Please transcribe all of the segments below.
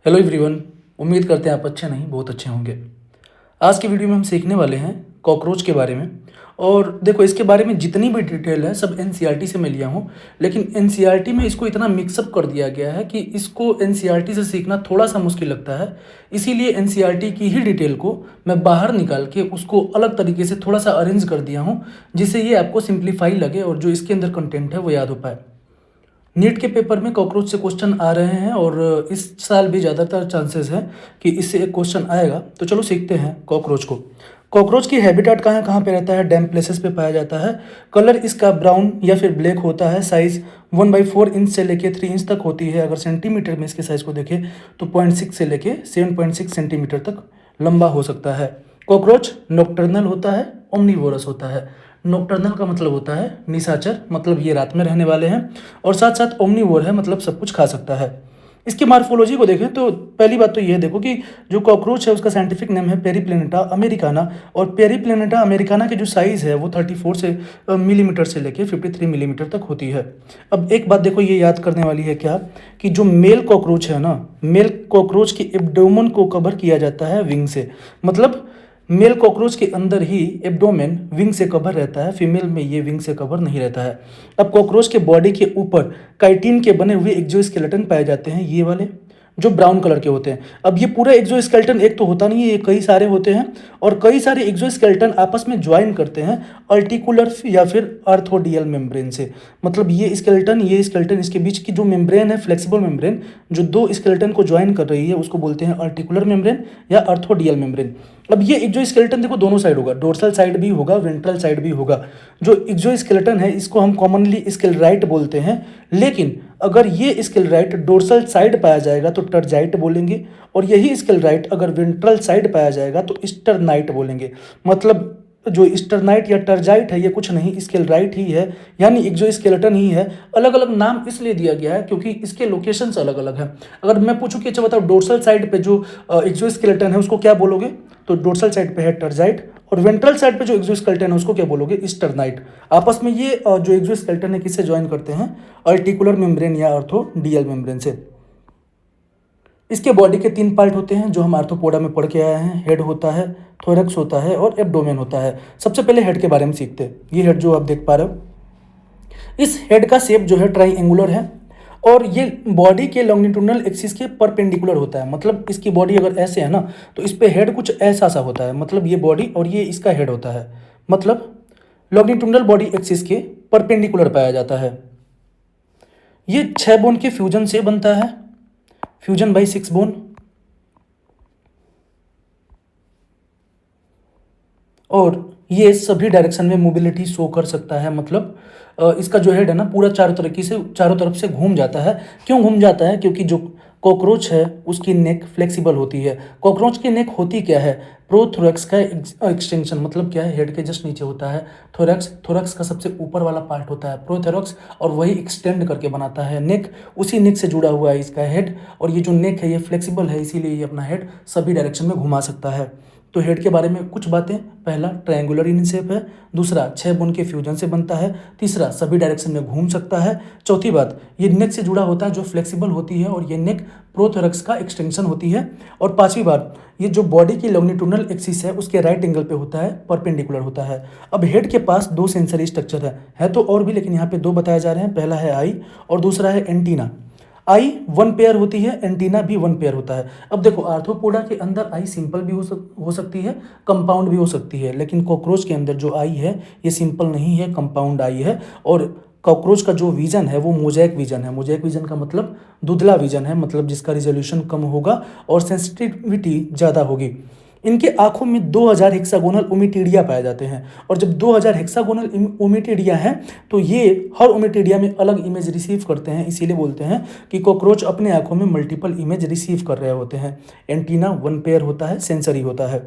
Hello everyone. उम्मीद करते हैं आप अच्छे नहीं बहुत अच्छे होंगे। आज की वीडियो में हम सीखने वाले हैं कॉकरोच के बारे में। और देखो, इसके बारे में जितनी भी डिटेल है सब एनसीईआरटी से मैं लिया हूँ, लेकिन एनसीईआरटी में इसको इतना मिक्सअप कर दिया गया है कि इसको एनसीईआरटी से सीखना थोड़ा सा मुश्किल लगता है। इसीलिए एनसीईआरटी की ही डिटेल को मैं बाहर निकाल के उसको अलग तरीके से थोड़ा सा अरेंज कर दिया हूँ, जिससे ये आपको सिंप्लीफाई लगे और जो इसके अंदर कंटेंट है वो याद हो पाए। नीट के पेपर में कॉकरोच से क्वेश्चन आ रहे हैं और इस साल भी ज़्यादातर चांसेस है कि इससे एक क्वेश्चन आएगा। तो चलो सीखते हैं कॉकरोच को। कॉकरोच की हैबिटेट कहाँ पे रहता है? डैम्प प्लेसेस पे पाया जाता है। कलर इसका ब्राउन या फिर ब्लैक होता है। साइज़ 1/4 इंच से लेके 3 इंच तक होती है। अगर सेंटीमीटर में इसके साइज़ को देखें तो 0.6 से लेके 7.6 सेंटीमीटर तक लंबा हो सकता है। कॉकरोच नॉकटर्नल होता है, ओमनीवोरस होता है। नॉकटर्नल का मतलब होता है निशाचर, मतलब ये रात में रहने वाले हैं, और साथ साथ ओमनीवोर है, मतलब सब कुछ खा सकता है। इसकी मार्फोलॉजी को देखें तो पहली बात तो ये देखो कि जो कॉकरोच है उसका साइंटिफिक नेम है पेरीप्लेनेटा अमेरिकाना। और पेरीप्लेनेटा अमेरिकाना की जो साइज़ है वो 34 से मिलीमीटर से लेके 53 मिलीमीटर तक होती है। अब एक बात देखो, ये याद करने वाली है क्या कि जो मेल कॉकरोच है ना, मेल कॉकरोच के एब्डोमेन को कवर किया जाता है विंग से। मतलब मेल कॉकरोच के अंदर ही एब्डोमेन विंग से कवर रहता है, फीमेल में ये विंग से कवर नहीं रहता है। अब कॉकरोच के बॉडी के ऊपर काइटिन के बने हुए एक्सोस्केलेटन पाए जाते हैं, ये वाले जो ब्राउन कलर के होते हैं। अब ये पूरा एक्सोस्केलेटन एक तो होता नहीं है, ये कई सारे होते हैं, और कई सारे एक्सोस्केलेटन आपस में ज्वाइन करते हैं आर्टिकुलर या फिर आर्थोडियल मेम्ब्रेन से। मतलब ये स्केलेटन इसके बीच की जो मेम्ब्रेन है, फ्लेक्सिबल मेम्ब्रेन, जो दो स्केलेटन को ज्वाइन कर रही है, उसको बोलते हैं आर्टिकुलर मेम्ब्रेन या आर्थोडियल मेम्ब्रेन। अब ये एक्सोस्केलेटन देखो दोनों साइड होगा, डोर्सल साइड भी होगा, वेंट्रल साइड भी होगा। जो एक्सोस्केलेटन है इसको हम कॉमनली स्केलेराइट बोलते हैं, लेकिन अगर ये स्केलेराइट डोर्सल साइड पाया जाएगा तो टर्जाइट बोलेंगे, और यही स्केलेराइट अगर वेंट्रल साइड पाया जाएगा तो स्टर्नाइट बोलेंगे। मतलब जो स्टर्नाइट या टर्जाइट है ये कुछ नहीं, स्केलेराइट ही है, यानी एक्सोस्केलेटन ही है। अलग अलग नाम इसलिए दिया गया है क्योंकि इसके लोकेशंस अलग अलग हैं। अगर मैं पूछूं कि अच्छा बताओ डोर्सल साइड पे जो एक्सोस्केलेटन है उसको क्या बोलोगे, तो डोर्सल साइड पे है टर्जाइट, और वेंट्रल साइड पे जो एक्सोस्केलेटन है उसको क्या बोलोगे, स्टर्नाइट। आपस में ये जो एक्सोस्केलेटन है किससे ज्वाइन करते हैं, आर्टिकुलर मेम्ब्रेन या आर्थोडियल मेम्ब्रेन से। इसके बॉडी के 3 पार्ट होते हैं जो हम आर्थ्रोपोडा में पढ़ के आए हैं। हेड होता है, थोरैक्स होता है और एब्डोमेन होता है। सबसे पहले हेड के बारे में सीखते हैं। ये हेड जो आप देख पा रहे हो, इस हेड का शेप जो है ट्राइंगुलर है, और ये बॉडी के लॉन्गिट्यूडनल एक्सिस के परपेंडिकुलर होता है। मतलब इसकी बॉडी अगर ऐसे है ना तो इस पे हेड कुछ ऐसा सा होता है। मतलब ये बॉडी और ये इसका हेड होता है, मतलब लॉन्गिट्यूडनल बॉडी एक्सिस के परपेंडिकुलर पाया जाता है। ये 6 बोन के फ्यूजन से बनता है, फ्यूजन बाई 6 बोन। और ये सभी डायरेक्शन में मोबिलिटी शो कर सकता है। मतलब इसका जो हेड है ना पूरा चारों तरफ से घूम जाता है। क्यों घूम जाता है? क्योंकि जो कॉकरोच है उसकी नेक फ्लेक्सिबल होती है। कॉकरोच की नेक होती क्या है, प्रोथोरैक्स का एक्सटेंशन। मतलब क्या है, हेड के जस्ट नीचे होता है थोरैक्स, थोरैक्स का सबसे ऊपर वाला पार्ट होता है प्रोथोरैक्स, और वही एक्सटेंड करके बनाता है नेक। उसी नेक से जुड़ा हुआ है इसका हेड, और ये जो नेक है ये फ्लेक्सिबल है, इसीलिए ये अपना हेड सभी डायरेक्शन में घुमा सकता है। तो हेड के बारे में कुछ बातें, पहला ट्रायंगुलर इन शेप है, दूसरा 6 बोन के फ्यूजन से बनता है, तीसरा सभी डायरेक्शन में घूम सकता है, चौथी बात ये नेक से जुड़ा होता है जो फ्लेक्सिबल होती है, और ये नेक प्रोथोरैक्स का एक्सटेंशन होती है, और पांचवी बात ये जो बॉडी की लॉन्गिट्यूडनल एक्सिस है उसके राइट एंगल पे होता है, परपेंडिकुलर होता है। अब हेड के पास 2 सेंसरी स्ट्रक्चर है तो और भी, लेकिन यहाँ पे 2 बताए जा रहे हैं। पहला है आई और दूसरा है एंटीना। आई 1 पेयर होती है, एंटीना भी 1 पेयर होता है। अब देखो आर्थ्रोपोडा के अंदर आई सिंपल भी हो सकती है, कंपाउंड भी हो सकती है, लेकिन कॉकरोच के अंदर जो आई है ये सिंपल नहीं है, कंपाउंड आई है। और कॉकरोच का जो विजन है वो मोज़ेक विजन है। मोज़ेक विजन का मतलब धुंधला विजन है, मतलब जिसका रिजोल्यूशन कम होगा और सेंसिटिविटी ज़्यादा होगी। इनके आंखों में 2000 हेक्सागोनल ओमिटिडिया पाए जाते हैं, और जब 2000 हेक्सागोनल ओमिटिडिया हैं तो ये हर ओमिटिडिया में अलग इमेज रिसीव करते हैं। इसीलिए बोलते हैं कि कॉकरोच अपने आंखों में मल्टीपल इमेज रिसीव कर रहे होते हैं। एंटीना 1 पेयर होता है, सेंसरी होता है।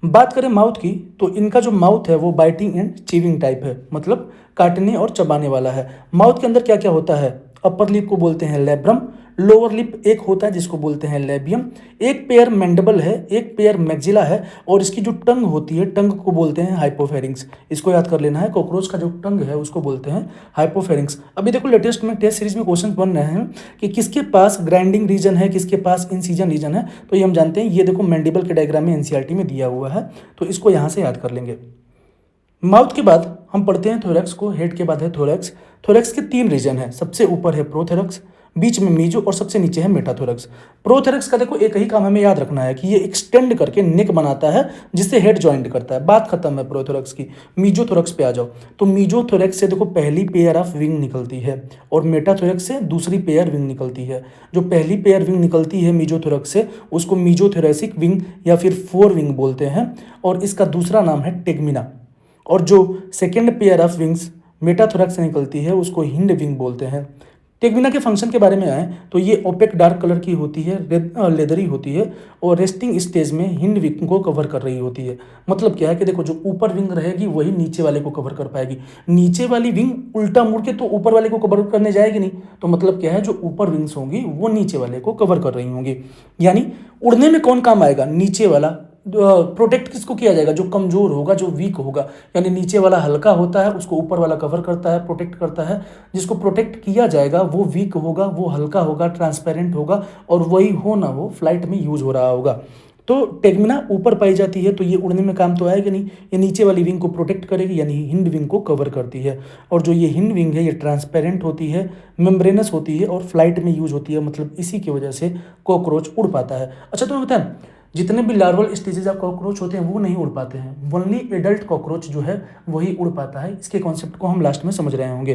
बात करें माउथ की तो इनका जो माउथ है वो बाइटिंग एंड चीविंग टाइप है, मतलब काटने और चबाने वाला है। माउथ के अंदर क्या क्या होता है, अपर लिप को बोलते हैं लेब्रम, लोअर लिप एक होता है जिसको बोलते हैं लेबियम, एक पेयर मैंडिबल है, एक पेयर मैक्सिला है, और इसकी जो टंग होती है, टंग को बोलते हैं हाइपोफेरिंक्स। इसको याद कर लेना है, कॉकरोच का जो टंग है उसको बोलते हैं हाइपोफेरिंक्स। अभी देखो लेटेस्ट में टेस्ट सीरीज में क्वेश्चन बन रहे हैं कि किसके पास ग्राइंडिंग रीजन है, किसके पास इंसिजन रीजन है, तो ये हम जानते हैं। ये देखो मैंडिबल के डायग्राम में एनसीईआरटी में दिया हुआ है, तो इसको यहाँ से याद कर लेंगे। माउथ के बाद हम पढ़ते हैं थोरैक्स को, हेड के बाद है थोरैक्स। थोरैक्स के 3 रीजन है, सबसे ऊपर है प्रोथोरैक्स, बीच में मीजो और सबसे नीचे है मेटाथोरैक्स। प्रोथोरैक्स का देखो एक ही काम हमें याद रखना है कि ये एक्सटेंड करके नेक बनाता है जिससे हेड जॉइंट करता है, बात खत्म है प्रोथोरैक्स की। मीजोथोरैक्स पे आ जाओ, तो मीजोथोरैक्स से देखो पहली पेयर ऑफ विंग निकलती है और मेटाथोरैक्स से दूसरी पेयर विंग निकलती है। जो पहली पेयर विंग निकलती है मीजोथोरैक्स से उसको मीजोथोरैसिक विंग या फिर फोर विंग बोलते हैं, और इसका दूसरा नाम है टेगमिना। और जो second pair of wings metathorax से निकलती है उसको हिंड विंग बोलते हैं। टेगमिना के फंक्शन के बारे में आए तो ये ओपेक डार्क कलर की होती है, लेदरी होती है, और रेस्टिंग स्टेज में हिंड विंग को कवर कर रही होती है। मतलब क्या है कि देखो जो ऊपर विंग रहेगी वही नीचे वाले को कवर कर पाएगी, नीचे वाली विंग उल्टा मुड़ के तो ऊपर वाले को कवर करने जाएगी नहीं, तो मतलब क्या है जो ऊपर विंग्स होंगी वो नीचे वाले को कवर कर रही होंगी। यानी उड़ने में कौन काम आएगा, नीचे वाला। प्रोटेक्ट किसको किया जाएगा, जो कमजोर होगा, जो वीक होगा, यानी नीचे वाला हल्का होता है उसको ऊपर वाला कवर करता है, प्रोटेक्ट करता है। जिसको प्रोटेक्ट किया जाएगा वो वीक होगा, वो हल्का होगा, ट्रांसपेरेंट होगा, और वही हो ना वो फ्लाइट में यूज हो रहा होगा। तो टेगमिना ऊपर पाई जाती है तो ये उड़ने में काम तो आएगा नहीं, ये नीचे वाली विंग को प्रोटेक्ट करेगी यानी हिंड विंग को कवर करती है। और जो ये हिंड विंग है ये ट्रांसपेरेंट होती है, मेम्ब्रेनस होती है और फ्लाइट में यूज होती है, मतलब इसी की वजह से कॉकरोच उड़ पाता है। अच्छा तुम्हें बताएं, जितने भी लार्वल स्टेजेस ऑफ कॉकरोच होते हैं वो नहीं उड़ पाते हैं, ओनली एडल्ट कॉकरोच जो है वही उड़ पाता है। इसके कॉन्सेप्ट को हम लास्ट में समझ रहे होंगे।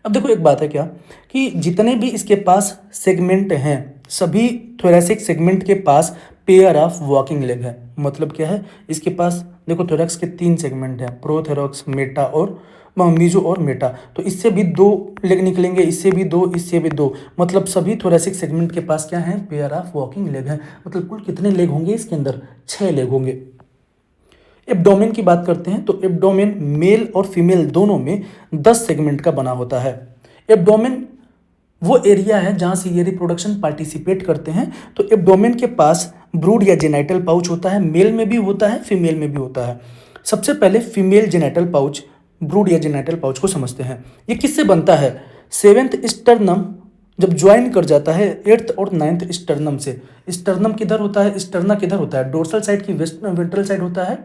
अब देखो एक बात है क्या कि जितने भी इसके पास सेगमेंट हैं सभी थोरैसिक सेगमेंट के पास पेयर ऑफ वॉकिंग लेग है। मतलब क्या है, इसके पास देखो थोरैक्स के 3 सेगमेंट हैं, प्रोथोरैक्स, मेटा और मीजो और मेटा, तो इससे भी 2 लेग निकलेंगे, इससे भी 2, इससे भी 2, मतलब सभी थोरैसिक सेगमेंट के पास क्या है, पेयर ऑफ वॉकिंग लेग है। मतलब कुल कितने लेग होंगे इसके अंदर, 6 लेग होंगे। एब्डोमेन की बात करते हैं तो एब्डोमेन मेल और फीमेल दोनों में 10 सेगमेंट का बना होता है। एब्डोमेन वो एरिया है जहाँ से ये रिप्रोडक्शन पार्टिसिपेट करते हैं। तो एब्डोमेन के पास ब्रूड या जेनाइटल पाउच होता है, मेल में भी होता है, फीमेल में भी होता है। सबसे पहले फीमेल जेनाइटल पाउच, ब्रूड या जेनाइटल पाउच को समझते हैं। ये किससे बनता है, 7th स्टर्नम जब ज्वाइन कर जाता है 8th और 9th स्टर्नम से। स्टर्नम किधर होता है, स्टर्ना किधर होता है, डोर्सल साइड की वेंट्रल साइड होता है,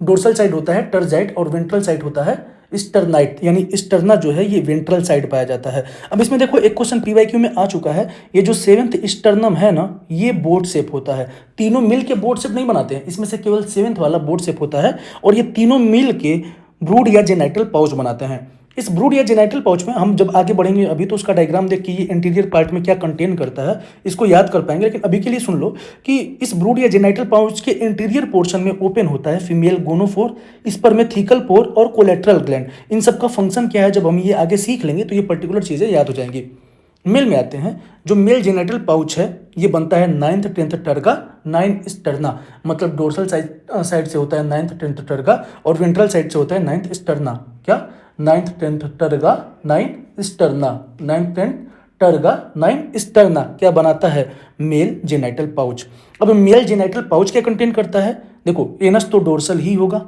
डोर्सल साइड होता है टर्जाइट, और वेंट्रल साइड होता है स्टर्नाइट, यानी स्टर्ना जो है ये वेंट्रल साइड पाया जाता है। अब इसमें देखो एक क्वेश्चन पीवाईक्यू में आ चुका है, ये जो 7th स्टर्नम है ना ये बोट शेप होता है। तीनों मिल के बोट शेप नहीं बनाते हैं, इसमें से केवल 7th वाला बोट शेप होता है, और ये तीनों मिल के ब्रूड या जेनाइटल पाउच बनाते हैं। इस ब्रूड या जेनाइटल पाउच में हम जब आगे बढ़ेंगे अभी तो उसका डायग्राम देख के ये इंटीरियर पार्ट में क्या कंटेन करता है इसको याद कर पाएंगे, लेकिन अभी के लिए सुन लो कि इस ब्रूड या जेनाइटल पाउच के इंटीरियर पोर्शन में ओपन होता है फीमेल गोनोफोर, इस पर में थीकल पोर और कोलेट्रल ग्लैंड। इन सब का फंक्शन क्या है जब हम ये आगे सीख लेंगे तो ये पर्टिकुलर चीज़ें याद हो जाएंगी। मेल में आते हैं, जो मेल जेनाइटल पाउच है ये बनता है 9th 10th टर्गा 9 स्टर्ना, मतलब डोर्सल साइड से होता है 9th 10th टर्गा और वेंट्रल साइड से होता है 9th स्टर्ना। क्या 9th 10th टर्गा 9 sterna, 9th 10th टर्गा 9 sterna क्या बनाता है, मेल जेनाइटल पाउच। अब मेल जेनाइटल पाउच क्या कंटेन करता है, देखो एनस तो डोर्सल ही होगा,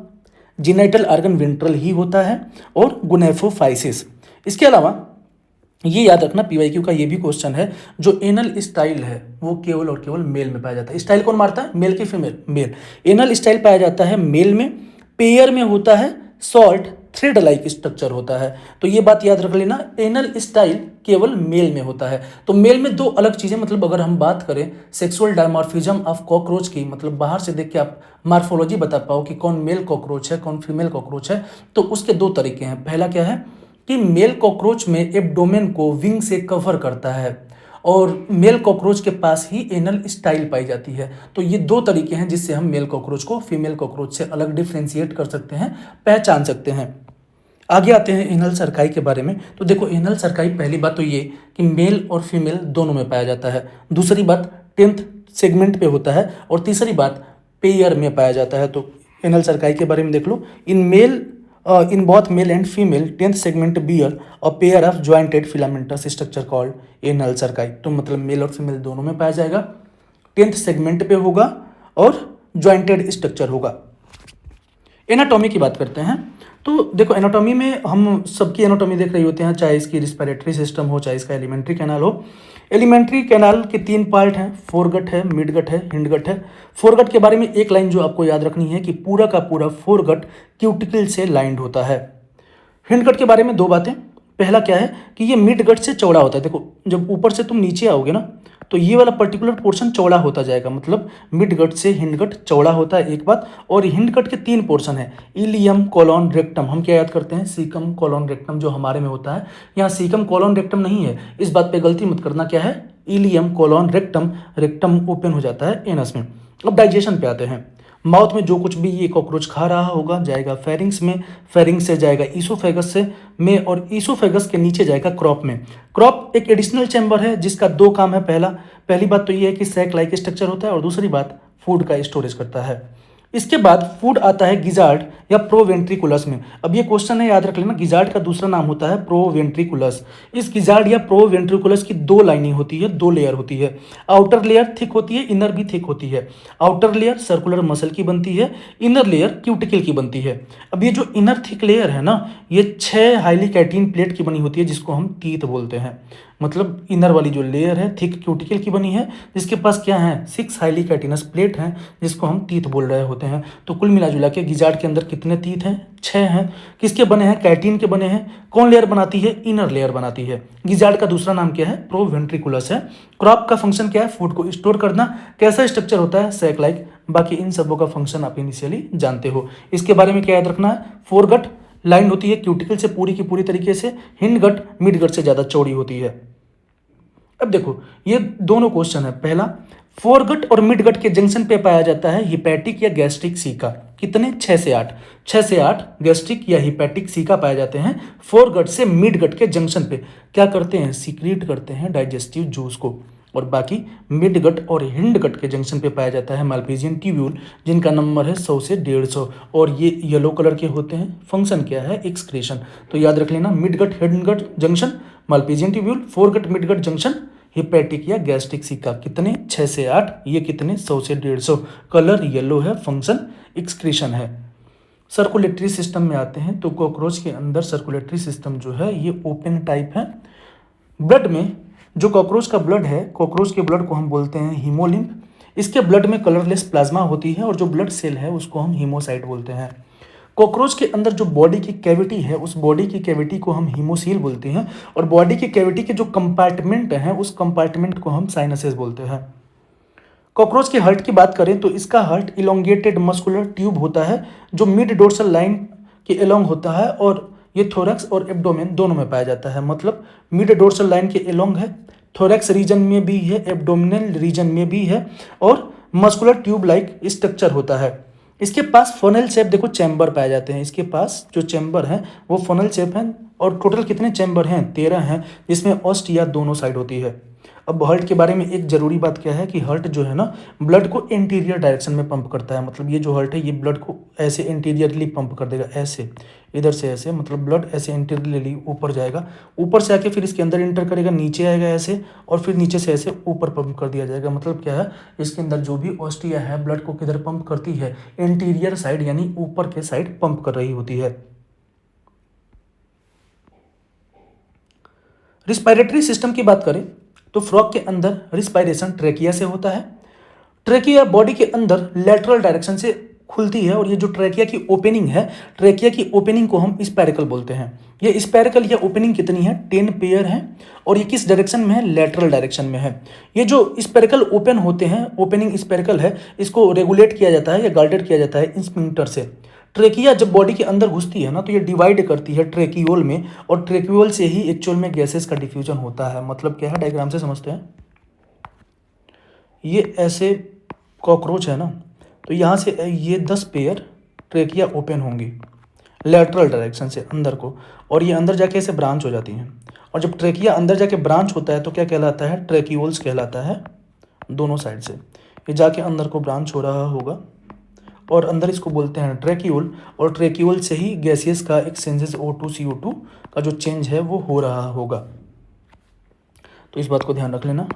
जेनाइटल ऑर्गन वेंट्रल ही होता है, और गुनेफोफाइसिस। इसके अलावा ये याद रखना पीवाईक्यू का ये भी क्वेश्चन है, जो एनल स्टाइल है वो केवल और केवल मेल में पाया जाता है। स्टाइल कौन मारता है, मेल की फीमेल, मेल। एनल स्टाइल पाया जाता है मेल में, पेयर में होता है सॉल्ट थ्रेड लाइक स्ट्रक्चर होता है। तो ये बात याद रख लेना, एनल स्टाइल केवल मेल में होता है। तो मेल में 2 अलग चीज़ें, मतलब अगर हम बात करें सेक्सुअल डायमॉर्फिज्म ऑफ कॉकरोच की, मतलब बाहर से देख के आप मार्फोलॉजी बता पाओ कि कौन मेल कॉकरोच है कौन फीमेल कॉकरोच है, तो उसके 2 तरीके हैं। पहला क्या है कि मेल कॉकरोच में एब्डोमेन को विंग से कवर करता है, और मेल कॉकरोच के पास ही एनल स्टाइल पाई जाती है। तो ये 2 तरीके हैं जिससे हम मेल कॉकरोच को फीमेल कॉकरोच से अलग डिफ्रेंशिएट कर सकते हैं, पहचान सकते हैं। आगे आते हैं एनल सर्काई के बारे में। तो देखो एनल सर्काई, पहली बात तो ये कि मेल और फीमेल दोनों में पाया जाता है, दूसरी बात 10th सेगमेंट पे होता है, और तीसरी बात पेयर में पाया जाता है। तो एनल सर्काई के बारे में देख लो, in male in both male and female 10th segment bear a pair of jointed filamentous structure called anal cerci. तो मतलब मेल और फीमेल दोनों में पाया जाएगा, 10th सेगमेंट पे होगा और ज्वाइंटेड स्ट्रक्चर होगा। एनाटॉमी की बात करते हैं तो देखो एनाटॉमी में हम सबकी एनाटॉमी देख रही होते हैं, चाहे इसकी रिस्पिरेटरी सिस्टम हो, चाहे इसका एलिमेंट्री कैनाल हो। एलिमेंट्री कैनाल के 3 पार्ट हैं, फोरगट है, मिडगट है, हिंडगट है। फोरगट के बारे में एक लाइन जो आपको याद रखनी है कि पूरा का पूरा फोरगट क्यूटिकल से लाइंड होता है। हिंडगट के बारे में 2 बातें। पहला क्या है कि ये मिडगट से चौड़ा होता है। देखो जब ऊपर से तुम नीचे आओगे ना तो ये वाला पर्टिकुलर पोर्शन चौड़ा होता जाएगा, मतलब मिडगट से हिंडगट चौड़ा होता है एक बात। और हिंडगट के 3 पोर्शन है, इलियम कोलोन रेक्टम। हम क्या याद करते हैं, सीकम कोलोन रेक्टम जो हमारे में होता है, यहाँ सीकम कोलोन रेक्टम नहीं है, इस बात पे गलती मत करना। क्या है, ileum colon rectum, rectum open हो जाता है एनस में। अब डाइजेशन पे आते हैं। माउथ में जो कुछ भी ये कॉकरोच खा रहा होगा जाएगा फेरिंग्स में, फेरिंग्स से जाएगा ईसोफेगस से में, और ईसोफेगस के नीचे जाएगा क्रॉप में। क्रॉप एक एडिशनल चैम्बर है जिसका 2 काम है। पहली बात तो ये है कि सैक लाइक स्ट्रक्चर होता है, और दूसरी बात फूड का स्टोरेज करता है। इसके बाद फूड आता है गिजार्ड या प्रोवेंट्रिकुलस में। अब ये क्वेश्चन है, याद रख लेना, गिजार्ड का दूसरा नाम होता है प्रोवेंट्रिकुलस। इस गिजार्ड या प्रोवेंट्रिकुलस की 2 लाइनिंग होती है, 2 लेयर होती है। आउटर लेयर थिक होती है, इनर भी थिक होती है। आउटर लेयर सर्कुलर मसल की बनती है, इनर लेयर क्यूटिकल की बनती है। अब ये जो इनर थिक लेयर है ना, ये 6 हाईली कैटीन प्लेट की बनी होती है जिसको हम टीथ बोलते हैं। मतलब इनर वाली जो लेयर है थिक क्यूटिकल की बनी है, जिसके पास क्या है, 6 हाईली कैटिनस प्लेट हैं जिसको हम टीथ बोल रहे होते हैं। तो कुल मिला जुला के गिजार्ड के अंदर कितने टीथ हैं, 6 हैं। किसके बने हैं, कैटिन के बने हैं। कौन लेयर बनाती है, इनर लेयर बनाती है। गिजार्ड का दूसरा नाम क्या है, प्रोवेंट्रिकुलस है। क्रॉप का फंक्शन क्या है, फूड को स्टोर करना। कैसा स्ट्रक्चर होता है, सैक लाइक। बाकी इन सबों का फंक्शन आप इनिशियली जानते हो। इसके बारे में क्या याद रखना है, फोरगट लाइन होती है क्यूटिकल से पूरी की पूरी तरीके से, हिंडगट मिडगट से ज्यादा चौड़ी होती है। अब देखो ये दोनों क्वेश्चन है। पहला, फोरगट और मिडगट के जंक्शन पे पाया जाता है हिपैटिक या गैस्ट्रिक सीका। कितने, 6 से 8, 6 से 8 गैस्ट्रिक या हिपैटिक सीका पाए जाते हैं फोरगट से मिडगट के जंक्शन पे। क्या करते हैं, सीक्रेट करते हैं डाइजेस्टिव जूस को। और बाकी मिडगट और हिंडगट के जंक्शन पे पाया जाता है माल्पीजियन ट्यूब्यूल, जिनका नंबर है 100 से 150, और ये येलो कलर के होते हैं। फंक्शन क्या है, एक्सक्रीशन। तो याद रख लेना, midgut hindgut junction Malpighian tubule, foregut midgut junction hepatic या गैस्ट्रिक सीका। कितने, 6 से 8, ये कितने, 100 से 150। कलर येलो है, फंक्शन एक्सक्रीशन है। सर्कुलेटरी सिस्टम में आते हैं तो कॉकरोच के अंदर सर्कुलेटरी सिस्टम जो है ये ओपन टाइप है। ब्लड में जो कॉकरोच का ब्लड है, कॉकरोच के ब्लड को हम बोलते हैं हीमोलिम्फ। इसके ब्लड में कलरलेस प्लाज्मा होती है, और जो ब्लड सेल है उसको हम हीमोसाइट बोलते हैं। कॉकरोच के अंदर जो बॉडी की कैविटी है, उस बॉडी की कैविटी को हम हीमोसील बोलते हैं, और बॉडी की कैविटी के जो कंपार्टमेंट हैं उस कंपार्टमेंट को हम साइनसेस बोलते हैं। कॉकरोच के हार्ट की बात करें तो इसका हार्ट इलोंगेटेड मस्कुलर ट्यूब होता है जो मिड डोर्सल लाइन के एलोंग होता है, और ये थोरैक्स और एब्डोमेन दोनों में पाया जाता है। मतलब मिड डोर्सल लाइन के एलोंग है, थोरैक्स रीजन में भी है, एब्डोमिनल रीजन में भी है, और मस्कुलर ट्यूब लाइक स्ट्रक्चर होता है। इसके पास फनल शेप, देखो चैम्बर पाए जाते हैं। इसके पास जो चैम्बर हैं वो फनल शेप हैं, और टोटल कितने चैम्बर हैं, 13 हैं, जिसमें ऑस्टिया दोनों साइड होती है। अब हार्ट के बारे में एक जरूरी बात क्या है कि हार्ट जो है ना, ब्लड को एंटीरियर डायरेक्शन में पंप करता है। मतलब ये जो हार्ट है ये ब्लड को ऐसे एंटीरियरली पंप कर देगा, ऐसे इधर से ऐसे, मतलब ब्लड ऐसे एंटीरियरली ऊपर जाएगा, ऊपर से आके फिर इसके अंदर इंटर करेगा, नीचे आएगा ऐसे, और फिर नीचे से ऐसे ऊपर पंप कर दिया जाएगा। मतलब क्या है, इसके अंदर जो भी ऑस्टिया है ब्लड को किधर पंप करती है, एंटीरियर साइड यानी ऊपर के साइड पंप कर रही होती है। रिस्पायरेटरी सिस्टम की बात करें तो फ्रॉग के अंदर रिस्पायरेशन ट्रेकिया से होता है। ट्रेकिया बॉडी के अंदर लेटरल डायरेक्शन से खुलती है, और ये जो ट्रेकिया की ओपनिंग है, ट्रेकिया की ओपनिंग को हम स्पैरिकल बोलते हैं। ये स्पैरिकल या ओपनिंग कितनी है, 10 पेयर है, और ये किस डायरेक्शन में है, लेटरल डायरेक्शन में है। ये जो स्पैरिकल ओपन होते हैं, ओपनिंग स्पैरिकल है, इसको रेगुलेट किया जाता है या गार्डेड किया जाता है इंस्पिंक्टर से। ट्रेकिया जब बॉडी के अंदर घुसती है ना तो ये डिवाइड करती है ट्रेकियोल में, और ट्रेकियोल से ही एक्चुअल में गैसेस का डिफ्यूजन होता है। मतलब क्या है, डायग्राम से समझते हैं। ये ऐसे कॉकरोच है ना, तो यहाँ से ये 10 पेयर ट्रेकिया ओपन होंगी लेटरल डायरेक्शन से अंदर को, और ये अंदर जाके ऐसे ब्रांच हो जाती हैं। और जब ट्रेकिया अंदर जाके ब्रांच होता है तो क्या कहलाता है, ट्रेकियोल्स कहलाता है। दोनों साइड से ये जाके अंदर को ब्रांच हो रहा होगा, और अंदर इसको बोलते हैं ट्रैक्यूल, और ट्रैक्यूल से ही गैसियस का एक्सचेंजेस O2 CO2 का जो चेंज है वो हो रहा होगा। तो इस बात को ध्यान रख लेना।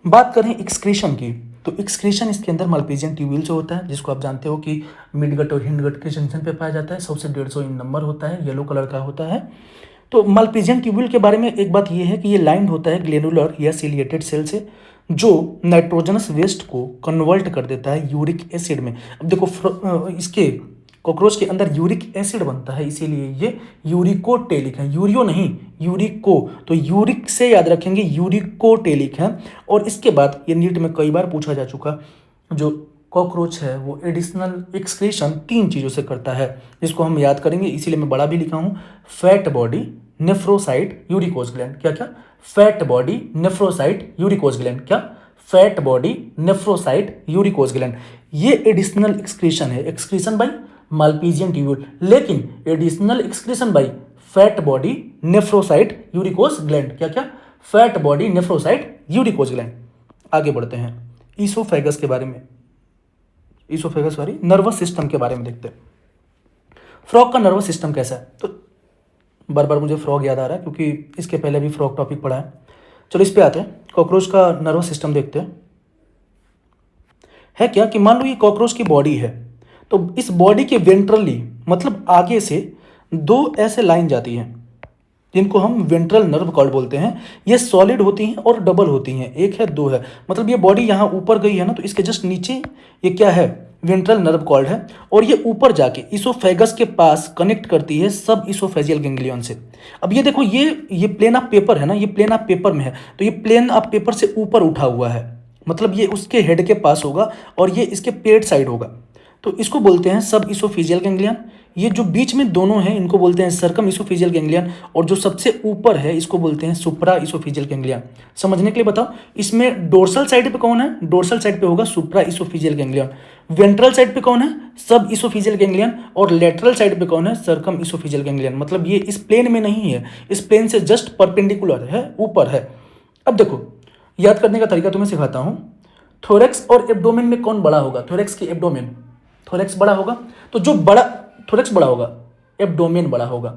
बात करें एक्सक्रीशन की, तो एक्सक्रीशन इसके अंदर मल्पीजियन ट्यूब्यूल से होता है, जिसको आप जानते हो कि मिडगट और हिंडगट के जंक्शन पे पाया जाता है। 100 से 150 इन नंबर होता है, येलो कलर का होता है। तो मल्पीजियन ट्यूब्यूल के बारे में एक बात यह है कि ये लाइंड होता है ग्लेनुलर या सिलिएटेड सेल से, जो नाइट्रोजनस वेस्ट को कन्वर्ट कर देता है यूरिक एसिड में। अब देखो इसके कॉकरोच के अंदर यूरिक एसिड बनता है, इसीलिए ये यूरिकोटेलिक है, यूरियो नहीं यूरिको। तो यूरिक से याद रखेंगे, यूरिकोटेलिक है। और इसके बाद ये नीट में कई बार पूछा जा चुका, जो कॉकरोच है वो एडिशनल एक्सक्रीशन 3 चीज़ों से करता है, जिसको हम याद करेंगे, इसीलिए मैं बड़ा भी लिखा हूँ। Fat body, nephrocyte, uricose gland. क्या क्या? Fat body, nephrocyte, uricose gland. क्या? Fat body, nephrocyte, uricose gland. ये एडिशनल एक्सक्रीशन है, एक्सक्रीशन बाई मल्पीजियन ट्यूब्यूल, लेकिन additional excretion by fat body, nephrocyte, uricose gland. क्या क्या? Fat body, nephrocyte, uricose gland. आगे बढ़ते हैं ईसोफेगस के बारे में, ईसोफेगस सॉरी नर्वस सिस्टम के बारे में देखते हैं। फ्रॉग का नर्वस सिस्टम कैसा है? तो बार बार मुझे फ्रॉग याद आ रहा है क्योंकि इसके पहले भी फ्रॉग टॉपिक पढ़ा है। चलो इस पे आते हैं, कॉकरोच का नर्वस सिस्टम देखते हैं। है क्या कि मान लो ये कॉकरोच की बॉडी है, तो इस बॉडी के वेंट्रली मतलब आगे से 2 ऐसे लाइन जाती हैं, जिनको हम वेंट्रल नर्व कॉर्ड बोलते हैं। ये सॉलिड होती हैं और डबल होती हैं, 1 है 2 है। मतलब ये बॉडी यहाँ ऊपर गई है ना, तो इसके जस्ट नीचे ये क्या है? वेंट्रल नर्व कॉर्ड है, और ये ऊपर जाके इसोफेगस के पास कनेक्ट करती है सब इसोफेजियल गैंग्लियन से। अब ये देखो, ये प्लेन ऑफ पेपर है ना, ये प्लेन ऑफ पेपर में है, तो ये प्लेन ऑफ पेपर से ऊपर उठा हुआ है, मतलब ये उसके हेड के पास होगा और ये इसके पेट साइड होगा। तो इसको बोलते हैं सब इसोफिजियल गैंग्लियन। ये जो बीच में दोनों हैं इनको बोलते हैं सर्कम इसोफिजियल गैंग्लियन, और जो सबसे ऊपर है इसको बोलते हैं सुप्रा इसोफिजियल गैंग्लियन। समझने के लिए बताओ, इसमें डोर्सल साइड पे कौन है? डोर्सल साइड पे होगा सुप्रा इसोफिजियल गैंग्लियन। वेंट्रल साइड पे कौन है? सब इसोफिजियल गैंग्लियन। और लेटरल साइड पे कौन है? Circum oesophageal ganglion. मतलब ये इस प्लेन में नहीं है, इस प्लेन से जस्ट परपेंडिकुलर है, ऊपर है। अब देखो, याद करने का तरीका तुम्हें सिखाता हूँ। थोरेक्स और एब्डोमेन में कौन बड़ा होगा? थोरेक्स की एब्डोमेन, थोरेक्स बड़ा होगा, तो जो बड़ा थोरेक्स बड़ा होगा, एब्डोमेन बड़ा होगा।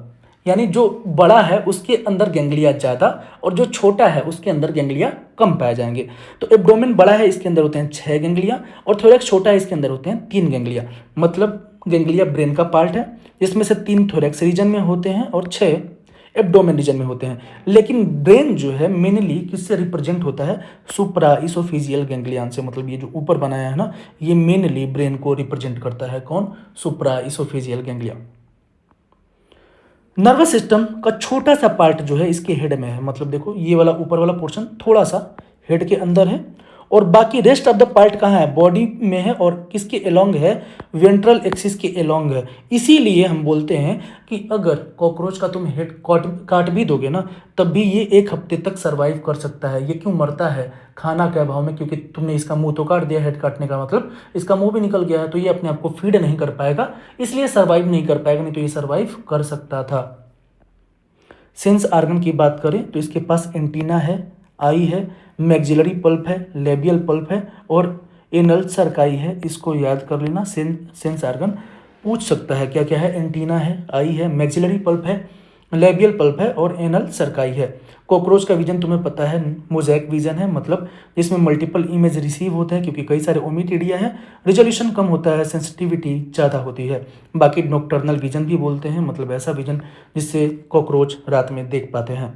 यानी जो बड़ा है उसके अंदर गैंग्लिया ज़्यादा, और जो छोटा है उसके अंदर गैंग्लिया कम पाए जाएंगे। तो एब्डोमेन बड़ा है, इसके अंदर होते हैं 6 गैंग्लिया, और थोरेक्स छोटा है, इसके अंदर होते हैं 3 गैंग्लिया। मतलब गैंग्लिया ब्रेन का पार्ट है, जिसमें से 3 थोरेक्स रीजन में होते हैं और 6 एब्डोमेन रीजन में होते हैं। लेकिन ब्रेन जो है मेनली किससे रिप्रेजेंट होता है? सुप्रा इसोफिजियल गैंग्लियन से। मतलब ये जो ऊपर बनाया है ना, ये मेनली ब्रेन को रिप्रेजेंट करता है। कौन? सुप्रा इसोफिजियल गैंग्लियन। नर्वस सिस्टम का छोटा सा पार्ट जो है इसके हेड में है। मतलब देखो, ये वाला ऊपर वाला पोर्शन थोड़ा सा हेड के अंदर है, और बाकी रेस्ट ऑफ द पार्ट कहाँ है? बॉडी में है, और किसके एलोंग है? वेंट्रल एक्सिस के एलोंग है। इसीलिए हम बोलते हैं कि अगर कॉकरोच का तुम हेड काट भी दोगे ना, तब भी ये 1 हफ्ते तक सर्वाइव कर सकता है। ये क्यों मरता है? खाना के अभाव में, क्योंकि तुमने इसका मुंह तो काट दिया। हेड काटने का मतलब इसका मुंह भी निकल गया है, तो ये अपने आप को फीड नहीं कर पाएगा, इसलिए सर्वाइव नहीं कर पाएगा, नहीं तो ये सर्वाइव कर सकता था। सेंस ऑर्गन की बात करें तो इसके पास एंटीना है, आई है, मैक्सिलरी पल्प है, लेबियल पल्प है, और एनल सर्काई है। इसको याद कर लेना। सेंस ऑर्गन पूछ सकता है क्या क्या है? एंटीना है, आई है, मैक्सिलरी पल्प है, लेबियल पल्प है, और एनल सर्काई है। कॉकरोच का विजन तुम्हें पता है, मोज़ेक विजन है, मतलब जिसमें मल्टीपल इमेज रिसीव होता है, क्योंकि कई सारे ओमिटिडिया है, रिजोल्यूशन कम होता है, सेंसिटिविटी ज़्यादा होती है। बाकी नॉक्टर्नल विजन भी बोलते हैं, मतलब ऐसा विजन जिससे कॉकरोच रात में देख पाते हैं।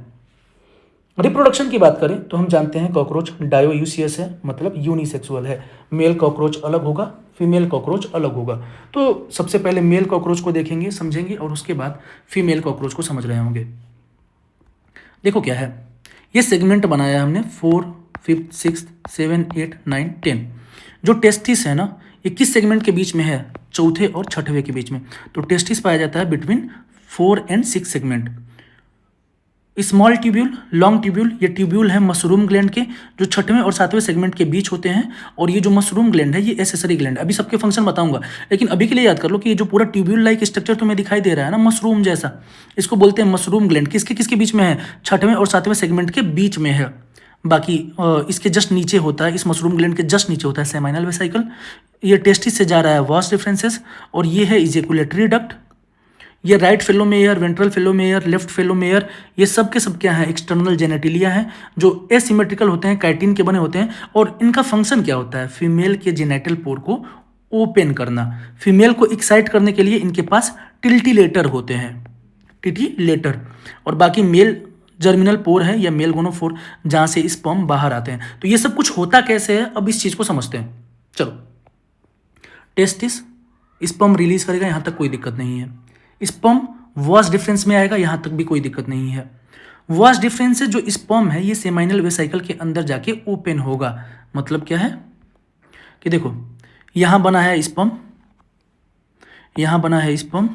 रिप्रोडक्शन की बात करें तो हम जानते हैं कॉकरोच डायोयूसियस है, मतलब यूनिसेक्सुअल है। मेल कॉकरोच अलग होगा, फीमेल कॉकरोच अलग होगा। तो सबसे पहले मेल कॉकरोच को देखेंगे, समझेंगे, और उसके बाद फीमेल कॉकरोच को समझ रहे होंगे। देखो क्या है, ये सेगमेंट बनाया है हमने 4, 5, 6, 7, 8, 9, 10। जो टेस्टिस है ना, ये किस सेगमेंट के बीच में है? चौथे और छठवें के बीच में। तो टेस्टिस पाया जाता है between 4 and 6 segment. Small tubule, long tubule, ये ट्यूब्यूल है मशरूम ग्लैंड के जो छठवें और सातवें सेगमेंट के बीच होते हैं। और ये जो मशरूम ग्लैंड है ये एसेसरी ग्लैंड, अभी सबके फंक्शन बताऊंगा, लेकिन अभी के लिए याद कर लो कि ये जो पूरा ट्यूब्यूल लाइक स्ट्रक्चर तुम्हें दिखाई दे रहा है ना मशरूम जैसा, इसको बोलते हैं मशरूम ग्लैंड। किसके किसके बीच में है? छठवें और सातवें सेगमेंट के बीच में है। बाकी इसके जस्ट नीचे होता है, इस मशरूम ग्लैंड के जस्ट नीचे होता है सेमाइनल वेसिकल। ये टेस्टिस से जा रहा है वास डिफरेंसेस, और ये है इजेकुलेटरी डक्ट। ये राइट फेलोमेयर, वेंट्रल फेलोमेयर, लेफ्ट फेलोमेयर, ये सब के सब क्या है? एक्सटर्नल जेनेटिलिया है जो एसिमेट्रिकल होते हैं, काइटिन के बने होते हैं। और इनका फंक्शन क्या होता है? फीमेल के जेनेटल पोर को ओपन करना, फीमेल को एक्साइट करने के लिए इनके पास टिल्टिलेटर होते हैं, टिटिलेटर। और बाकी मेल जर्मिनल पोर है या मेल गोनोफोर जहाँ से स्पर्म बाहर आते हैं। तो ये सब कुछ होता कैसे है, अब इस चीज़ को समझते हैं। चलो, टेस्टिस स्पर्म रिलीज करेगा, यहाँ तक कोई दिक्कत नहीं है। स्पर्म वास डिफरेंस में आएगा, यहाँ तक भी कोई दिक्कत नहीं है। वास डिफरेंस से जो स्पर्म है ये सेमाइनल वेसिकल के अंदर जाके ओपन होगा। मतलब क्या है कि देखो, यहाँ बना है स्पर्म, यहाँ बना है स्पर्म,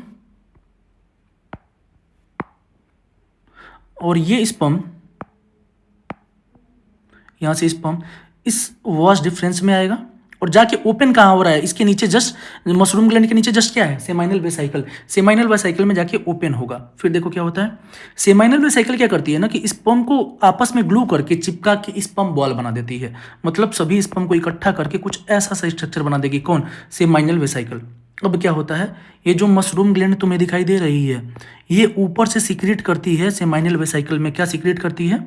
और ये स्पर्म, यहाँ से स्पर्म इस वास डिफरेंस में आएगा और जाके ओपन कहाँ हो रहा है? इसके नीचे जस्ट मशरूम ग्लैंड के नीचे जस्ट क्या है? Seminal vesicle. सेमाइनल वेसिकल में जाके ओपन होगा। फिर देखो क्या होता है, सेमाइनल वेसिकल क्या करती है ना कि स्पर्म को आपस में ग्लू करके चिपका के स्पर्म बॉल बना देती है। मतलब सभी स्पर्म को इकट्ठा करके कुछ ऐसा सा स्ट्रक्चर बना देगी। कौन? Seminal vesicle. अब क्या होता है, ये जो मशरूम ग्लैंड तुम्हें दिखाई दे रही है ये ऊपर से सीक्रेट करती है सेमाइनल वेसिकल में। क्या सीक्रेट करती है?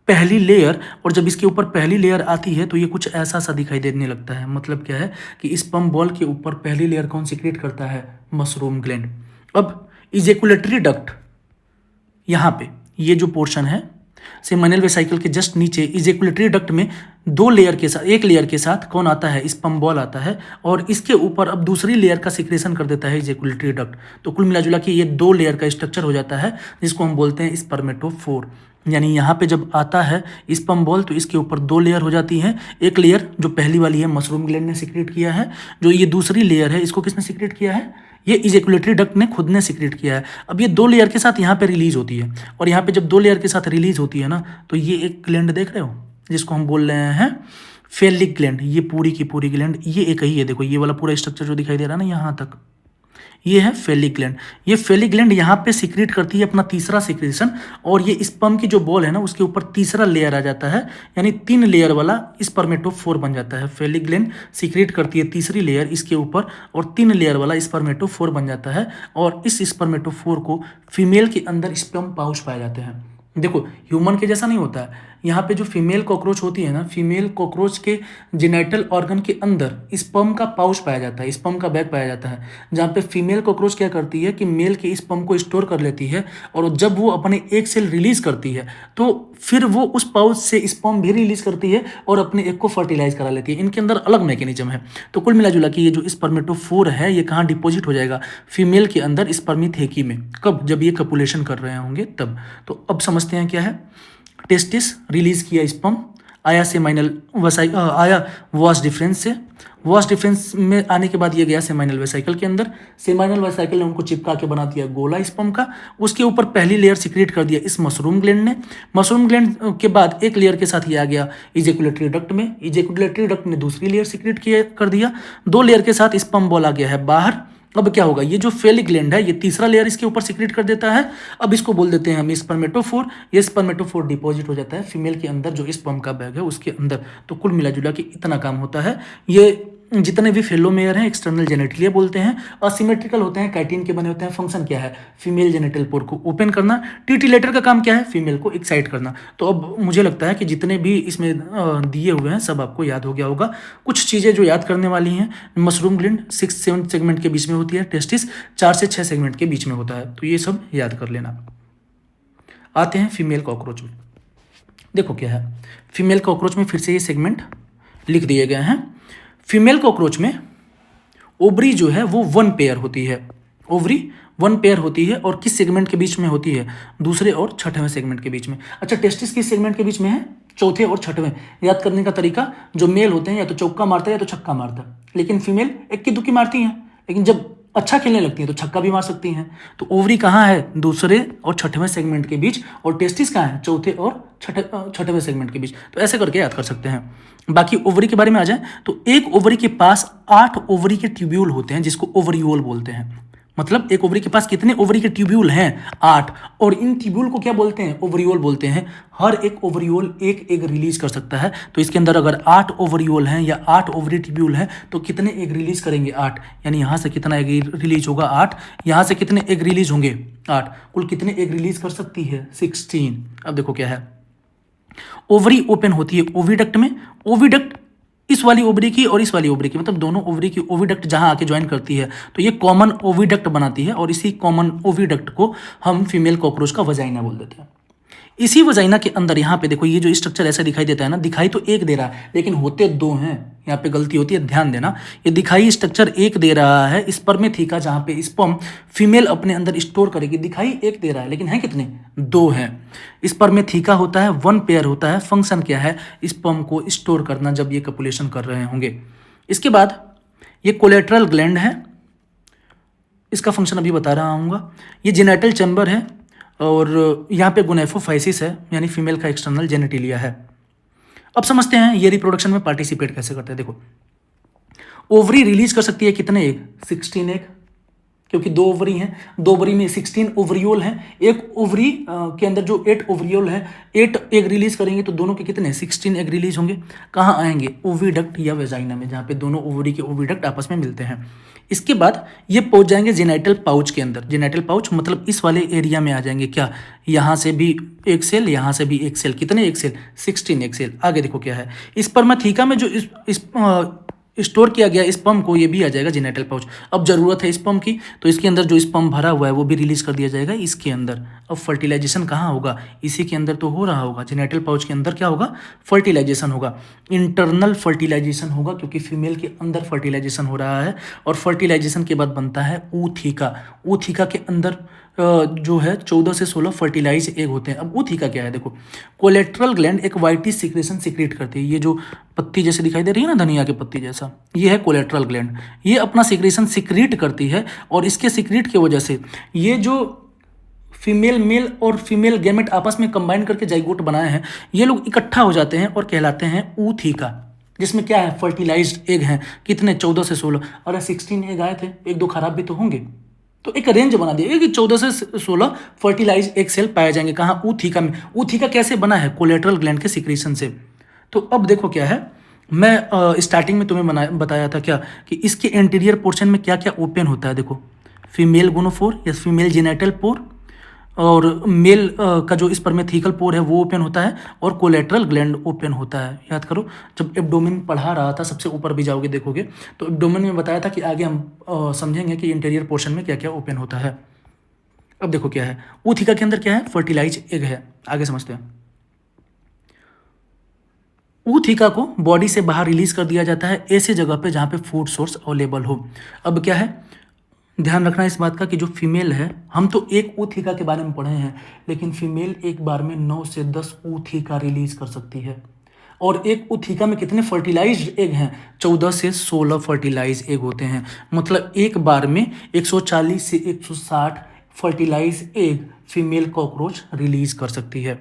पहली लेयर। और जब इसके ऊपर पहली लेयर आती है तो ये कुछ ऐसा सा दिखाई देने लगता है। मतलब क्या है कि स्पर्म बॉल के ऊपर पहली लेयर कौन सीक्रेट करता है? Mushroom gland. अब इजेकुलेटरी डक्ट, यहाँ पे ये जो पोर्शन है सेमाइनल वेसिकल के जस्ट नीचे इजेकुलेटरी डक्ट में दो लेयर के साथ, एक लेयर के साथ कौन आता है? स्पर्म बॉल आता है, और इसके ऊपर अब दूसरी लेयर का सिक्रेशन कर देता है इजेकुलेटरी डक्ट। तो कुल मिला जुला के ये दो लेयर का स्ट्रक्चर हो जाता है जिसको हम बोलते हैं स्पर्मेटोफोर। यानी यहाँ पे जब आता है स्पर्म बॉल तो इसके ऊपर दो लेयर हो जाती हैं। एक लेयर जो पहली वाली है मशरूम ग्लैंड ने सिक्रेट किया है, जो ये दूसरी लेयर है इसको किसने सिक्रेट किया है? ये इजेकुलेटरी डक्ट ने खुद ने सिक्रेट किया है। अब ये दो लेयर के साथ यहाँ पे रिलीज होती है, और यहाँ पे जब दो लेयर के साथ रिलीज होती है ना तो ये एक ग्लैंड देख रहे हो जिसको हम बोल रहे हैं फेलिक ग्लैंड। ये पूरी की पूरी ग्लैंड ये एक ही है। देखो ये वाला पूरा स्ट्रक्चर जो दिखाई दे रहा है ना यहाँ तक, ये है फेलिक ग्लैंड। ये फेलिक ग्लैंड यहाँ पे सीक्रेट करती है अपना तीसरा सीक्रेशन, और ये स्पर्म की जो बॉल है ना उसके ऊपर तीसरा लेयर आ जाता है, यानी 3 लेयर वाला स्पर्मेटोफोर बन जाता है। फेलिक ग्लैंड सीक्रेट करती है तीसरी लेयर इसके ऊपर, और 3 लेयर वाला स्पर्मेटोफोर बन जाता है। और इस स्पर्मेटोफोर को फीमेल के अंदर स्पर्म पाउच पाए जाते हैं। देखो ह्यूमन के जैसा नहीं होता है। यहाँ पे जो फीमेल कॉकरोच होती है ना, फीमेल कॉकरोच के जेनेटल ऑर्गन के अंदर स्पर्म का पाउच पाया जाता है, स्पर्म का बैग पाया जाता है, जहाँ पे फीमेल कॉकरोच क्या करती है कि मेल के स्पर्म को स्टोर कर लेती है, और जब वो अपने एक सेल रिलीज करती है तो फिर वो उस पाउच से स्पर्म भी रिलीज करती है और अपने एक को फर्टिलाइज करा लेती है। इनके अंदर अलग मैकेनिज्म है। तो कुल मिला जुला कि ये जो स्पर्मेटोफोर है ये कहाँ डिपोजिट हो जाएगा? फीमेल के अंदर स्पर्मिथेकी में। कब? जब ये कपुलेशन कर रहे होंगे तब। तो अब समझते हैं क्या है। टेस्टिस रिलीज किया स्पर्म, आया सेमाइनल आया वास डिफरेंस से, वास डिफरेंस में आने के बाद ये गया सेमाइनल वेसिकल के अंदर। सेमाइनल वेसिकल ने उनको चिपका के बना दिया गोला स्पर्म का। उसके ऊपर पहली लेयर सीक्रेट कर दिया इस मशरूम ग्लैंड ने। मशरूम ग्लैंड के बाद एक लेयर के साथ ये आ गया इजेकुलेटरी डक्ट में। इजेकुलेटरी डक्ट ने दूसरी लेयर सीक्रेट किया कर दिया। 2 लेयर के साथ स्पर्म बॉल आ गया है बाहर। अब क्या होगा, ये जो फेलिक ग्लैंड है ये तीसरा लेयर इसके ऊपर सीक्रेट कर देता है। अब इसको बोल देते हैं हम स्पर्मेटोफोर। ये स्पर्मेटोफोर डिपॉजिट हो जाता है फीमेल के अंदर जो स्पर्म का बैग है उसके अंदर। तो कुल मिला जुला के इतना काम होता है। ये जितने भी फेलोमेयर हैं एक्सटर्नल जेनेटिलिया बोलते हैं, असिमेट्रिकल होते हैं, काइटिन के बने होते हैं। फंक्शन क्या है? फीमेल जेनेटल पोर को ओपन करना। टिटिलेटर का काम क्या है? फीमेल को एक्साइट करना। तो अब मुझे लगता है कि जितने भी इसमें दिए हुए हैं सब आपको याद हो गया होगा। कुछ चीज़ें जो याद करने वाली हैं, मशरूम ग्लैंड 6-7 सेगमेंट के बीच में होती है, टेस्टिस 4 से 6 सेगमेंट के बीच में होता है। तो ये सब याद कर लेना। आते हैं फीमेल कॉकरोच में। देखो क्या है, फीमेल कॉकरोच में फिर से ये सेगमेंट लिख दिए गए हैं। फीमेल कॉकरोच में ओवरी जो है वो 1 पेयर होती है। ओवरी 1 पेयर होती है, और किस सेगमेंट के बीच में होती है? दूसरे और छठवें सेगमेंट के बीच में। अच्छा, टेस्टिस किस सेगमेंट के बीच में है? चौथे और छठवें। याद करने का तरीका, जो मेल होते हैं या तो चौका मारता है या तो छक्का मारता है, लेकिन फीमेल 1 की 2 की मारती हैं। लेकिन जब अच्छा खेलने लगती हैं तो छक्का भी मार सकती हैं। तो ओवरी कहाँ है? दूसरे और छठवें सेगमेंट के बीच। और टेस्टिस कहाँ है? चौथे और छठवें सेगमेंट के बीच। तो ऐसे करके याद कर सकते हैं। बाकी ओवरी के बारे में आ जाए तो एक ओवरी के पास 8 ओवरी के ट्यूब्यूल होते हैं, जिसको ओवरियोल बोलते हैं। मतलब एक ओवरी के पास कितने ओवरी के ट्यूब्यूल हैं? 8। और इन ट्यूब्यूल को क्या बोलते हैं? ओवरियोल बोलते हैं। हर एक ओवरियोल एक एग रिलीज कर सकता है। तो इसके अंदर अगर 8 ओवरियोल हैं या 8 ओवरी ट्यूब्यूल हैं तो कितने एग रिलीज करेंगे? 8। यानी यहाँ से कितना एग रिलीज होगा? 8। यहाँ से कितने एग रिलीज होंगे? 8। कुल कितने एग रिलीज कर सकती है? 16। अब देखो क्या है, ओवरी ओपन होती है ओविडक्ट में। ओविडक्ट इस वाली ओवरी की और इस वाली ओवरी की, मतलब दोनों ओवरी की ओविडक्ट जहां आके ज्वाइन करती है तो ये कॉमन ओविडक्ट बनाती है। और इसी कॉमन ओविडक्ट को हम फीमेल कॉकरोच का वजाइना बोल देते हैं। इसी वजाइना के अंदर यहाँ पे देखो, ये जो स्ट्रक्चर ऐसा दिखाई देता है ना, दिखाई तो एक दे रहा है लेकिन होते दो हैं। यहाँ पे गलती होती है, ध्यान देना। ये दिखाई स्ट्रक्चर एक दे रहा है स्पर्मेथिका, जहाँ पे स्पर्म फीमेल अपने अंदर स्टोर करेगी। दिखाई एक दे रहा है लेकिन है कितने? दो हैं। स्पर्मेथिका होता है, 1 पेयर होता है। फंक्शन क्या है? स्पर्म को स्टोर करना जब ये कपुलेशन कर रहे होंगे। इसके बाद ये कोलेट्रल ग्लैंड है, इसका फंक्शन अभी बता रहा हूँ। ये जेनेटल चैम्बर है और यहाँ पे गोनेफोफाइसिस है, यानी फीमेल का एक्सटर्नल जेनेटिलिया है। अब समझते हैं ये रिप्रोडक्शन में पार्टिसिपेट कैसे करते हैं। देखो, ओवरी रिलीज कर सकती है कितने एग? 16 एग, क्योंकि 2 ओवरी हैं। 2 ओवरी में 16 ओवरियोल हैं। एक ओवरी के अंदर जो 8 ओवरियोल हैं, 8 एग रिलीज करेंगे तो दोनों के कितने? 16 एग रिलीज होंगे। कहाँ आएंगे? ओविडक्ट या वेजाइना में, जहाँ पे दोनों ओवरी के ओविडक्ट आपस में मिलते हैं। इसके बाद ये पहुंच जाएंगे जेनाइटल पाउच के अंदर। जेनाइटल पाउच मतलब इस वाले एरिया में आ जाएंगे। क्या? यहाँ से भी एक सेल, यहाँ से भी एक सेल। कितने एक सेल? 16 एक सेल। आगे देखो क्या है, स्पर्मेथिका में जो इस स्टोर किया गया स्पर्म को, ये भी आ जाएगा जेनेटल पाउच। अब जरूरत है स्पर्म की तो इसके अंदर जो स्पर्म भरा हुआ है वो भी रिलीज कर दिया जाएगा इसके अंदर। अब फर्टिलाइजेशन कहाँ होगा? इसी के अंदर तो हो रहा होगा। जेनेटल पाउच के अंदर क्या होगा? फर्टिलाइजेशन होगा। इंटरनल फर्टिलाइजेशन होगा, क्योंकि फीमेल के अंदर फर्टिलाइजेशन हो रहा है। और फर्टिलाइजेशन के बाद बनता है ऊथिका। ऊथिका के अंदर जो है 14 से 16 फर्टिलाइज एग होते हैं। अब ऊथिका क्या है? देखो, कोलेट्रल ग्लैंड एक वाइटिश सिक्रेशन सिक्रेट करती है। ये जो पत्ती जैसे दिखाई दे रही है ना, धनिया के पत्ती जैसा, ये है कोलेट्रल ग्लैंड। ये अपना सिक्रेशन सिक्रीट करती है और इसके सिक्रीट की वजह से ये जो फीमेल मेल और फीमेल गैमेट आपस में कंबाइन करके जाइगोट बनाए हैं, ये लोग इकट्ठा हो जाते हैं और कहलाते हैं ऊथिका, जिसमें क्या है? फर्टिलाइज्ड एग हैं। कितने? 14 से 16। अरे 16 एग आए थे, एक दो खराब भी तो होंगे। तो एक रेंज बना दिया कि 14 से 16 फर्टिलाइज एग सेल पाए जाएंगे। कहाँ? ऊथिका में। ऊथिका कैसे बना है? कोलेट्रल ग्लैंड के सिक्रीशन से। तो अब देखो क्या है, मैं स्टार्टिंग में तुम्हें बताया था क्या कि इसके एंटीरियर पोर्शन में क्या क्या ओपन होता है। देखो, फीमेल गोनोफोर या फीमेल जेनेटल पोर, और मेल का जो स्पर्मेथिकल पोर है वो ओपन होता है, और कोलेट्रल ग्लैंड ओपन होता है। याद करो, जब एब्डोमेन पढ़ा रहा था, सबसे ऊपर भी जाओगे देखोगे तो एब्डोमेन में बताया था कि आगे हम समझेंगे कि इंटीरियर पोर्शन में क्या क्या ओपन होता है। अब देखो क्या है, ऊथिका के अंदर क्या है? फर्टिलाइज एग है। आगे समझते हैं। ऊथिका को बॉडी से बाहर रिलीज कर दिया जाता है ऐसे जगह पे जहाँ पे फूड सोर्स अवेलेबल हो। अब क्या है, ध्यान रखना इस बात का कि जो फीमेल है, हम तो एक ऊथिका के बारे में पढ़े हैं, लेकिन फीमेल एक बार में 9 से 10 ऊथिका रिलीज कर सकती है। और एक ऊथिका में कितने फर्टिलाइज्ड एग हैं? 14 से 16 फर्टिलाइज एग होते हैं। मतलब एक बार में 140 से 160 fertilize egg female cockroach release कर सकती है।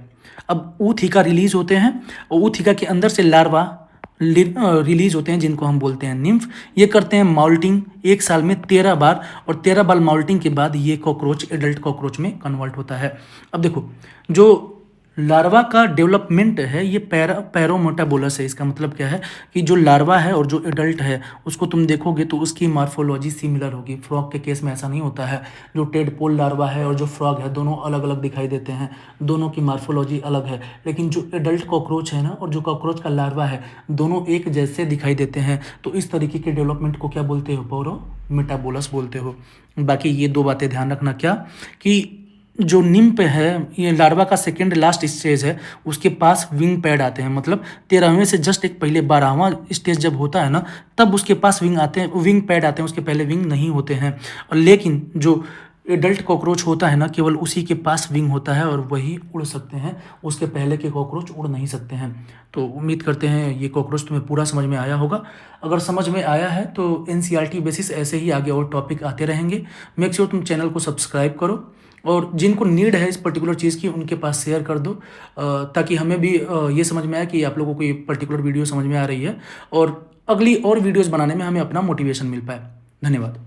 अब ऊथिका रिलीज होते हैं और ऊथिका के अंदर से लार्वा रिलीज होते हैं, जिनको हम बोलते हैं निम्फ। ये करते हैं माउल्टिंग 1 साल में 13 बार, और 13 बार माउल्टिंग के बाद ये कॉकरोच एडल्ट कॉकरोच में कन्वर्ट होता है। अब देखो, जो लार्वा का डेवलपमेंट है ये पैरोमेटाबोलस है। इसका मतलब क्या है कि जो लार्वा है और जो एडल्ट है उसको तुम देखोगे तो उसकी मार्फोलॉजी सिमिलर होगी। फ्रॉग के केस में ऐसा नहीं होता है। जो टेडपोल लार्वा है और जो फ्रॉग है दोनों अलग अलग दिखाई देते हैं, दोनों की मार्फोलॉजी अलग है। लेकिन जो एडल्ट कॉकरोच है ना और जो कॉकरोच का लार्वा है, दोनों एक जैसे दिखाई देते हैं। तो इस तरीके के डेवलपमेंट को क्या बोलते हो? पैरोमेटाबोलस बोलते हो। बाकी ये 2 बातें ध्यान रखना, क्या कि जो निम्फ है, ये लार्वा का सेकेंड लास्ट स्टेज है, उसके पास विंग पैड आते हैं। मतलब 13वें से जस्ट एक पहले 12वां स्टेज जब होता है ना, तब उसके पास विंग पैड आते हैं। उसके पहले विंग नहीं होते हैं। और लेकिन जो एडल्ट कॉकरोच होता है ना, केवल उसी के पास विंग होता है और वही उड़ सकते हैं, उसके पहले के कॉकरोच उड़ नहीं सकते हैं। तो उम्मीद करते हैं ये कॉकरोच तुम्हें पूरा समझ में आया होगा। अगर समझ में आया है तो एनसीईआरटी बेसिस ऐसे ही आगे और टॉपिक आते रहेंगे। मेक श्योर तुम चैनल को सब्सक्राइब करो, और जिनको नीड है इस पर्टिकुलर चीज़ की उनके पास शेयर कर दो, ताकि हमें भी ये समझ में आए कि आप लोगों को ये पर्टिकुलर वीडियो समझ में आ रही है, और अगली और वीडियोज़ बनाने में हमें अपना मोटिवेशन मिल पाए। धन्यवाद।